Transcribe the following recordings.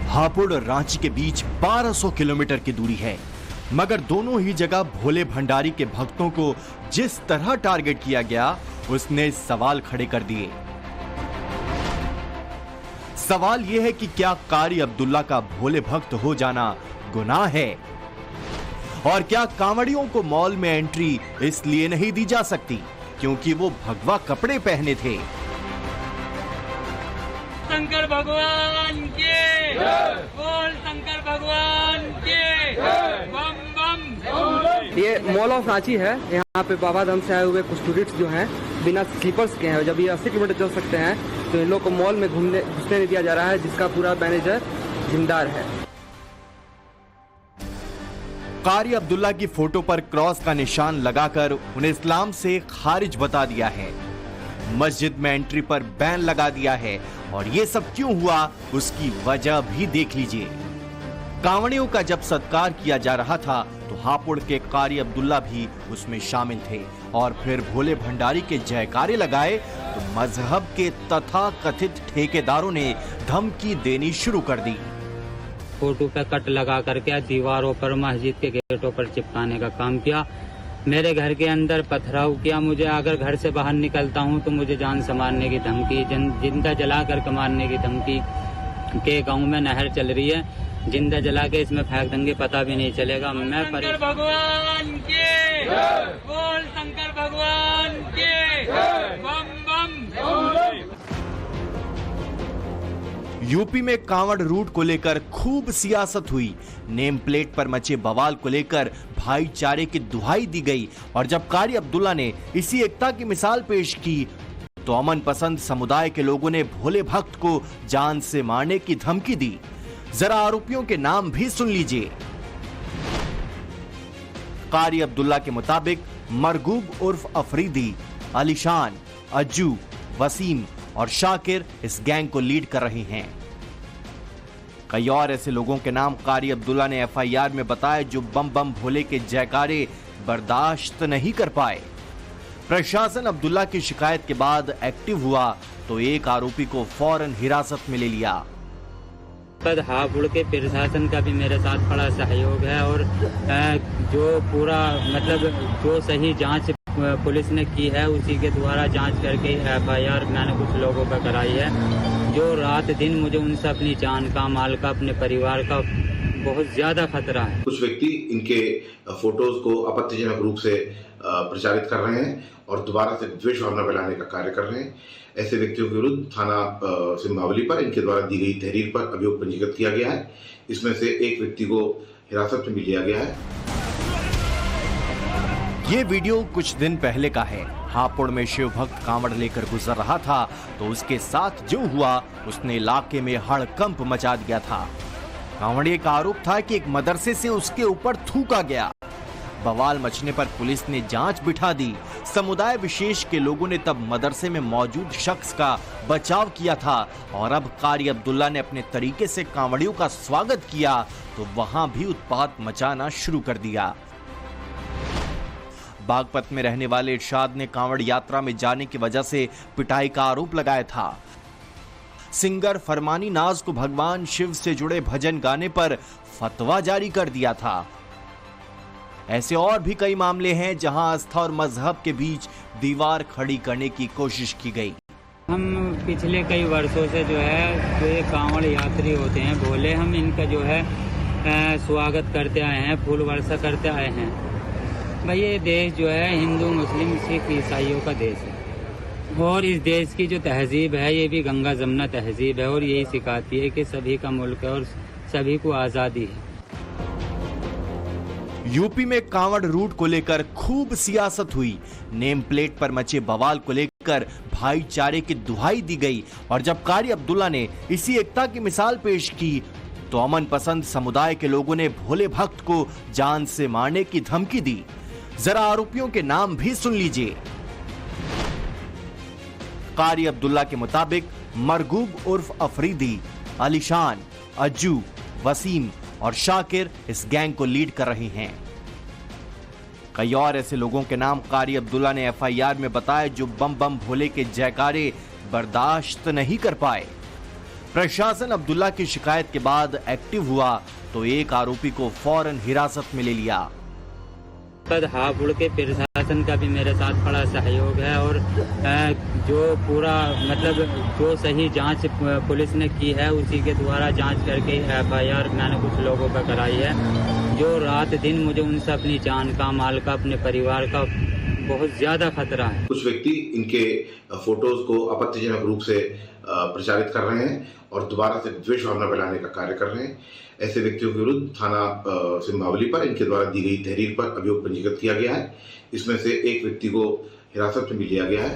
हापुड़ और रांची के बीच 1200 किलोमीटर की दूरी है, मगर दोनों ही जगह भोले भंडारी के भक्तों को जिस तरह टारगेट किया गया, उसने सवाल खड़े कर दिए। सवाल यह है कि क्या कारी अब्दुल्ला का भोले भक्त हो जाना गुनाह है, और क्या कांवड़ियों को मॉल में एंट्री इसलिए नहीं दी जा सकती क्योंकि वो भगवा कपड़े पहने थे। शंकर भगवान के बोल, शंकर भगवान के बम बम। ये मॉल ऑफ रांची है। यहाँ पे बाबा धाम से आए हुए कुछ टूरिस्ट जो हैं बिना स्लीपर्स के हैं। जब ये 80 किलोमीटर चल सकते हैं तो इन लोग को मॉल में घुसने नहीं दिया जा रहा है, जिसका पूरा मैनेजर जिम्मेदार है। कारी अब्दुल्ला की फोटो पर क्रॉस का निशान लगाकर उन्हें इस्लाम से खारिज बता दिया है। मस्जिद में एंट्री पर बैन लगा दिया है, और ये सब क्यों हुआ उसकी वजह भी देख लीजिए। कांवड़ियों का जब सत्कार किया जा रहा था तो हापुड़ के कारी अब्दुल्ला भी उसमें शामिल थे, और फिर भोले भंडारी के जयकारे लगाए तो मजहब के तथाकथित ठेकेदारों ने धमकी देनी शुरू कर दी। फोटो पे कट लगा करके दीवारों पर, मस्जिद के गेटों पर चिपकाने का काम किया। मेरे घर के अंदर पथराव किया। मुझे अगर घर से बाहर निकलता हूं तो मुझे जान से मारने की धमकी, जिंदा जला करके मारने की धमकी। के गांव में नहर चल रही है, जिंदा जला के इसमें फेंक देंगे, पता भी नहीं चलेगा। मैं शंकर भगवान के बोल, शंकर भगवान के बम बम। यूपी में कांवड़ रूट को लेकर खूब सियासत हुई। नेम प्लेट पर मचे बवाल को लेकर भाईचारे की दुहाई दी गई, और जब कारी अब्दुल्ला ने इसी एकता की मिसाल पेश की तो अमन पसंद समुदाय के लोगों ने भोले भक्त को जान से मारने की धमकी दी। जरा आरोपियों के नाम भी सुन लीजिए। कारी अब्दुल्ला के मुताबिक मरगूब उर्फ अफरीदी, अलीशान, अज्जू, वसीम और शाकिर इस गैंग को लीड कर रहे हैं। कई और ऐसे लोगों के नाम कारी अब्दुल्ला ने एफआईआर में बताए जो बम बम भोले के जयकारे बर्दाश्त नहीं कर पाए। प्रशासन अब्दुल्ला की शिकायत के बाद एक्टिव हुआ तो एक आरोपी को फौरन हिरासत में ले लिया। हापुड़ के प्रशासन का भी मेरे साथ बड़ा सहयोग है, और जो पूरा मतलब जो सही जांच पुलिस ने की है उसी के द्वारा जांच करके एफआईआर मैंने कुछ लोगों पर कराई है। जो रात दिन मुझे उनसे अपनी जान का, माल का, अपने परिवार का बहुत ज्यादा खतरा है। कुछ व्यक्ति इनके फोटोज को आपत्तिजनक रूप से प्रचारित कर रहे हैं और दोबारा से द्वेष भावना फैलाने का कार्य कर रहे हैं। ऐसे व्यक्तियों के विरुद्ध थाना सिंबावली पर इनके द्वारा दी गई तहरीर पर अभियोग पंजीकृत किया गया है। इसमें से एक व्यक्ति को हिरासत में भी लिया गया है। ये वीडियो कुछ दिन पहले का है। हापुड़ में शिव भक्त कांवड़ लेकर गुजर रहा था तो उसके साथ जो हुआ उसने इलाके में हड़कंप मचा दिया था। कांवड़िए का आरोप था कि एक मदरसे से उसके ऊपर थूका गया। बवाल मचने पर पुलिस ने जांच बिठा दी। समुदाय विशेष के लोगों ने तब मदरसे में मौजूद शख्स का बचाव किया था, और अब कारी अब्दुल्ला ने अपने तरीके से कांवड़ियों का स्वागत किया तो वहां भी उत्पात मचाना शुरू कर दिया। बागपत में रहने वाले इरशाद ने कांवड़ यात्रा में जाने की वजह से पिटाई का आरोप लगाया था। सिंगर फरमानी नाज को भगवान शिव से जुड़े भजन गाने पर फतवा जारी कर दिया था। ऐसे और भी कई मामले हैं जहां आस्था और मजहब के बीच दीवार खड़ी करने की कोशिश की गई। हम पिछले कई वर्षों से जो है, जो ये कांवड़ यात्री होते हैं भोले, हम इनका जो है स्वागत करते आए हैं, फूल वर्षा करते आए हैं। भाई ये देश जो है हिंदू, मुस्लिम, सिख, ईसाइयों का देश है, और इस देश की जो तहजीब है ये भी गंगा जमुना तहजीब है, और यही सिखाती है कि सभी का मुल्क है और सभी को आज़ादी है। यूपी में कांवड़ रूट को लेकर खूब सियासत हुई। नेम प्लेट पर मचे बवाल को लेकर भाईचारे की दुहाई दी गई, और जब कारी अब्दुल्ला ने इसी एकता की मिसाल पेश की तो अमन पसंद समुदाय के लोगों ने भोले भक्त को जान से मारने की धमकी दी। जरा आरोपियों के नाम भी सुन लीजिए। कारी अब्दुल्ला के मुताबिक मरगूब उर्फ अफरीदी, अलीशान, अज्जू, वसीम और शाकिर इस गैंग को लीड कर रहे हैं। कई और ऐसे लोगों के नाम कारी अब्दुल्ला ने एफआईआर में बताए जो बम बम भोले के जयकारे बर्दाश्त नहीं कर पाए। प्रशासन अब्दुल्ला की शिकायत के बाद एक्टिव हुआ तो एक आरोपी को फौरन हिरासत में ले लिया। हापुड़ के प्रशासन का भी मेरे साथ बड़ा सहयोग है और जो पूरा मतलब जो सही जांच पुलिस ने की है उसी के द्वारा जांच करके FIR मैंने कुछ लोगों पर कराई है। जो रात दिन मुझे उनसे अपनी जान का, माल का, अपने परिवार का बहुत ज्यादा खतरा है। कुछ व्यक्ति इनके फोटोज को आपत्तिजनक रूप से प्रचारित कर रहे हैं और दोबारा से द्वेष भावना फैलाने का कार्य कर रहे हैं। ऐसे व्यक्तियों के विरुद्ध थाना सिंबावली पर इनके द्वारा दी गई तहरीर पर अभियोग पंजीकृत किया गया है। इसमें से एक व्यक्ति को हिरासत में भी लिया गया है।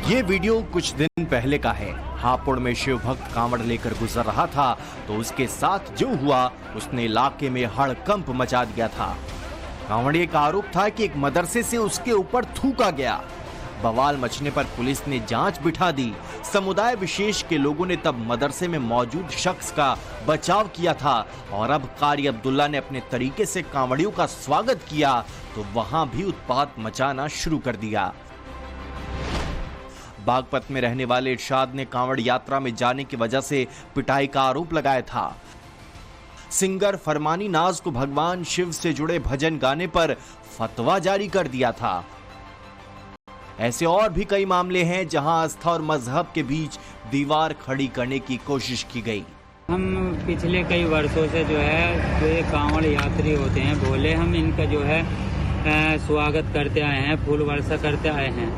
ये वीडियो कुछ दिन पहले का है। हापुड़ में शिव भक्त कांवड़ लेकर गुजर रहा था तो उसके साथ जो हुआ उसने इलाके में हड़कंप मचा दिया था। कांवड़िए का आरोप था कि एक मदरसे से उसके ऊपर थूका गया। बवाल मचने पर पुलिस ने जांच बिठा दी। समुदाय विशेष के लोगों ने तब मदरसे में मौजूद शख्स का बचाव किया था और अब कारी अब्दुल्ला ने अपने तरीके से कांवड़ियों का स्वागत किया तो वहां भी उत्पात मचाना शुरू कर दिया। बागपत में रहने वाले इरशाद ने कांवड़ यात्रा में जाने की वजह से पिटाई का आरोप लगाया था। सिंगर फरमानी नाज को भगवान शिव से जुड़े भजन गाने पर फतवा जारी कर दिया था। ऐसे और भी कई मामले हैं जहां आस्था और मजहब के बीच दीवार खड़ी करने की कोशिश की गई। हम पिछले कई वर्षों से जो है जो ये कांवड़ यात्री होते हैं भोले, हम इनका जो है स्वागत करते आए हैं, फूल वर्षा करते आए हैं।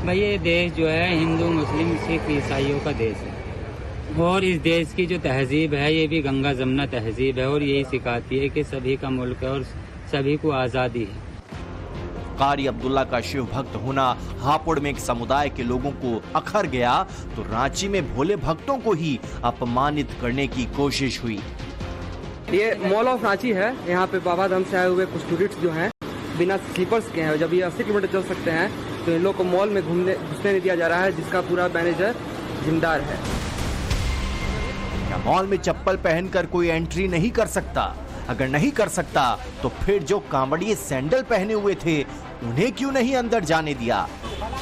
भाई ये देश जो है हिंदू, मुस्लिम, सिख, ईसाइयों का देश है और इस देश की जो तहजीब है ये भी गंगा जमुना तहजीब है और यही सिखाती है कि सभी का मुल्क है और सभी को आज़ादी है। कारी अब्दुल्ला का शिव भक्त होना हापुड़ में एक समुदाय के लोगों को अखर गया तो रांची में भोले भक्तों को ही अपमानित करने की कोशिश हुई। ये मॉल ऑफ रांची है। यहाँ पे बाबा धाम से आए हुए कुछ टूरिस्ट जो हैं बिना स्लीपर्स के हैं। जब ये 80 किलोमीटर चल सकते हैं तो इन लोग को मॉल में घुसने नहीं दिया जा रहा है, जिसका पूरा मैनेजर जिम्मेदार है। क्या मॉल में चप्पल पहनकर कोई एंट्री नहीं कर सकता? अगर नहीं कर सकता तो फिर जो कांवड़िए सैंडल पहने हुए थे उन्हें क्यों नहीं अंदर जाने दिया?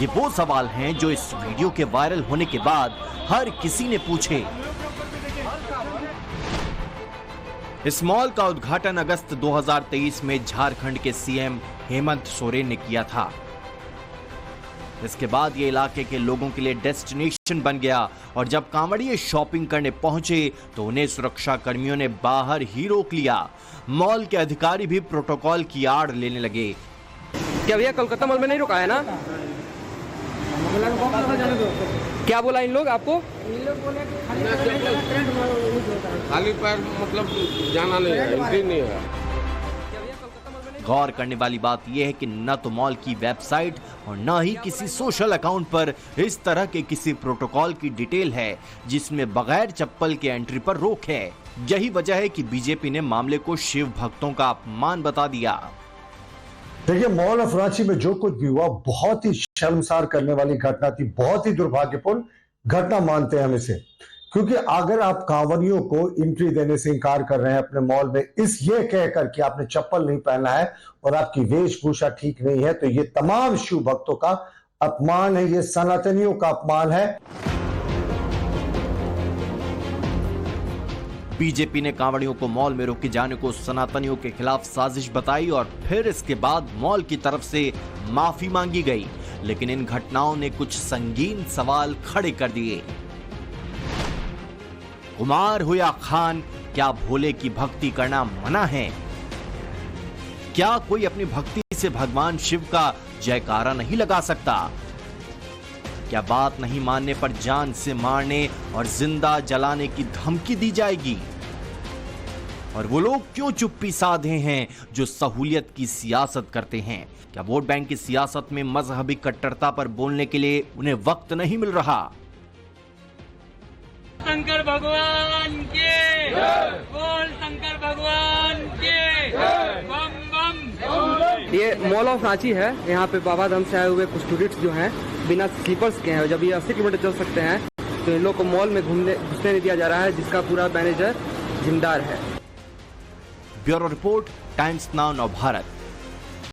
ये वो सवाल हैं जो इस वीडियो के वायरल होने के बाद हर किसी ने पूछे। इस मॉल का उद्घाटन अगस्त 2023 में झारखंड के सीएम हेमंत सोरेन ने किया था। इसके बाद ये इलाके के लोगों के लिए डेस्टिनेशन बन गया और जब कांवड़िए शॉपिंग करने पहुंचे तो उन्हें सुरक्षा कर्मियों ने बाहर ही रोक लिया। मॉल के अधिकारी भी प्रोटोकॉल की आड़ लेने लगे। क्या भैया कोलकाता मॉल में नहीं रुका है ना? क्या बोला इन लोग आपको? खाली पैर मतलब जाना नहीं है, एंट्री नहीं है। गौर करने वाली बात यह है कि न तो मॉल की वेबसाइट और न ही किसी सोशल अकाउंट पर इस तरह के किसी प्रोटोकॉल की डिटेल है जिसमें बगैर चप्पल के एंट्री पर रोक है। यही वजह है कि बीजेपी ने मामले को शिव भक्तों का अपमान बता दिया। देखिए, मॉल ऑफ रांची में जो कुछ भी हुआ बहुत ही शर्मसार करने वाली घटना थी, बहुत ही दुर्भाग्यपूर्ण घटना मानते हैं हम इसे। क्योंकि अगर आप कांवड़ियों को एंट्री देने से इनकार कर रहे हैं अपने मॉल में ये कहकर कि आपने चप्पल नहीं पहना है और आपकी वेशभूषा ठीक नहीं है, तो ये तमाम शिव भक्तों का अपमान है, ये सनातनियों का अपमान है। बीजेपी ने कांवड़ियों को मॉल में रोके जाने को सनातनियों के खिलाफ साजिश बताई और फिर इसके बाद मॉल की तरफ से माफी मांगी गई। लेकिन इन घटनाओं ने कुछ संगीन सवाल खड़े कर दिए। कुमार हो या खान, क्या भोले की भक्ति करना मना है? क्या कोई अपनी भक्ति से भगवान शिव का जयकारा नहीं लगा सकता? क्या बात नहीं मानने पर जान से मारने और जिंदा जलाने की धमकी दी जाएगी? और वो लोग क्यों चुप्पी साधे हैं जो सहूलियत की सियासत करते हैं? क्या वोट बैंक की सियासत में मजहबी कट्टरता पर बोलने के लिए उन्हें वक्त नहीं मिल रहा? शंकर भगवान के बोल, शंकर भगवान के बम बम। ये मॉल ऑफ रांची है। यहाँ पे बाबा धाम से आए हुए कुछ टूरिस्ट जो हैं बिना स्लीपर्स के हैं। जब ये 80 किलोमीटर चल सकते हैं तो इन लोग को मॉल में घुसने नहीं दिया जा रहा है, जिसका पूरा मैनेजर जिम्मेदार है। ब्यूरो रिपोर्ट, टाइम्स नाउ नव भारत।